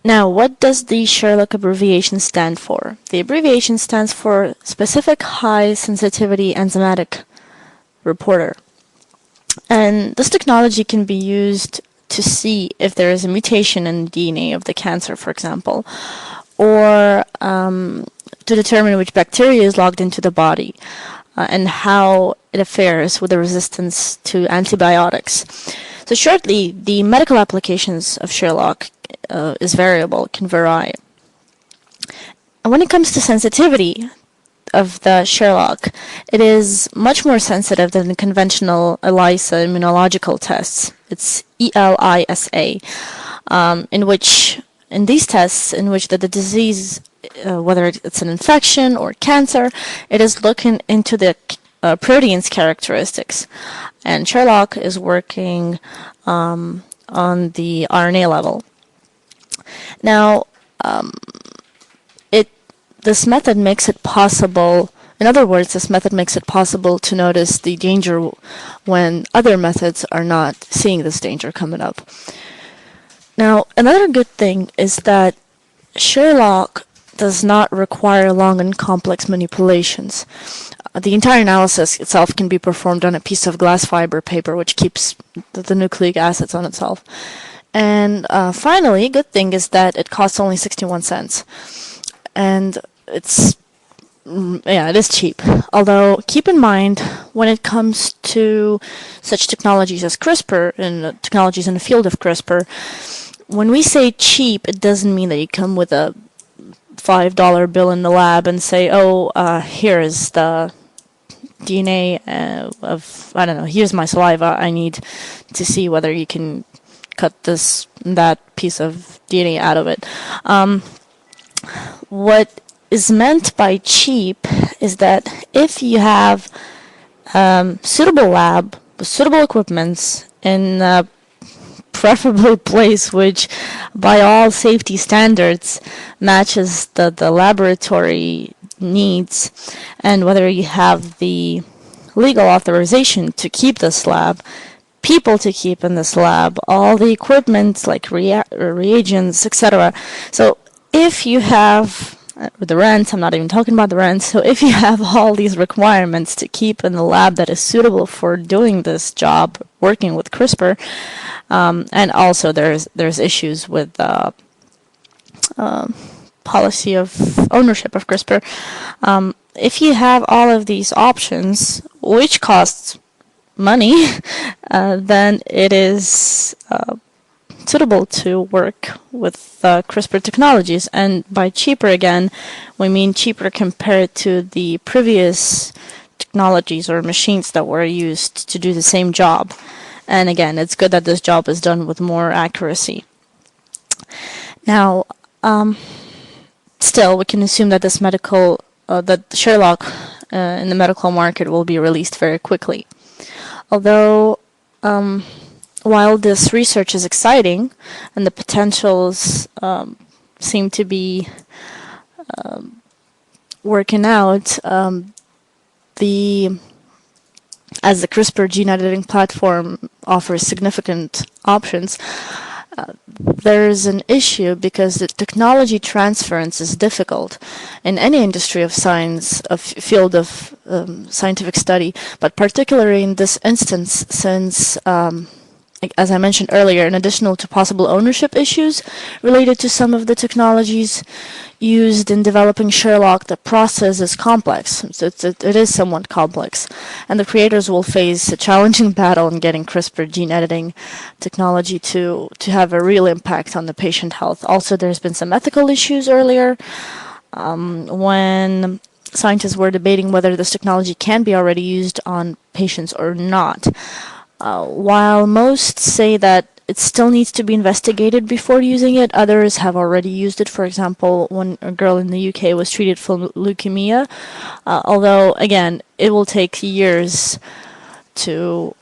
Now, what does the Sherlock abbreviation stand for? The abbreviation stands for Specific High Sensitivity Enzymatic Reporter. And this technology can be used to see if there is a mutation in the DNA of the cancer, for example, or to determine which bacteria is logged into the body and how it fares with the resistance to antibiotics. So shortly, the medical applications of Sherlock is variable, can vary. And when it comes to sensitivity of the Sherlock, it is much more sensitive than the conventional ELISA immunological tests. It's ELISA, in these tests, in which the disease, whether it's an infection or cancer, it is looking into the protein's characteristics. And Sherlock is working on the RNA level. Now, this method makes it possible, in other words, this method makes it possible to notice the danger when other methods are not seeing this danger coming up. Now, another good thing is that Sherlock does not require long and complex manipulations. The entire analysis itself can be performed on a piece of glass fiber paper, which keeps the nucleic acids on itself. And finally, a good thing is that it costs only 61 cents. And it is cheap. Although, keep in mind, when it comes to such technologies as CRISPR and technologies in the field of CRISPR, when we say cheap, it doesn't mean that you come with a $5 bill in the lab and say, oh, here is the DNA of, I don't know, here's my saliva. I need to see whether you can cut that piece of DNA out of it. What is meant by cheap is that if you have suitable lab with suitable equipments in a preferably place which by all safety standards matches the laboratory needs, and whether you have the legal authorization to keep this lab, people to keep in this lab, all the equipment like reagents, etc. So if you have the rent, I'm not even talking about the rent, so if you have all these requirements to keep in the lab that is suitable for doing this job, working with CRISPR, and also there's issues with policy of ownership of CRISPR. If you have all of these options, which costs money, then it is suitable to work with CRISPR technologies. And by cheaper, again, we mean cheaper compared to the previous technologies or machines that were used to do the same job. And again, it's good that this job is done with more accuracy. Now, still, we can assume that that Sherlock in the medical market will be released very quickly. Although, while this research is exciting and the potentials seem to be working out, as the CRISPR gene editing platform offers significant options, there's an issue because the technology transference is difficult in any industry of science, field of scientific study, but particularly in this instance, since as I mentioned earlier, in addition to possible ownership issues related to some of the technologies used in developing Sherlock, the process is complex. So it is somewhat complex. And the creators will face a challenging battle in getting CRISPR gene editing technology to have a real impact on the patient health. Also, there's been some ethical issues earlier when scientists were debating whether this technology can be already used on patients or not. While most say that it still needs to be investigated before using it, others have already used it. For example, when a girl in the UK was treated for leukemia, although, again, it will take years to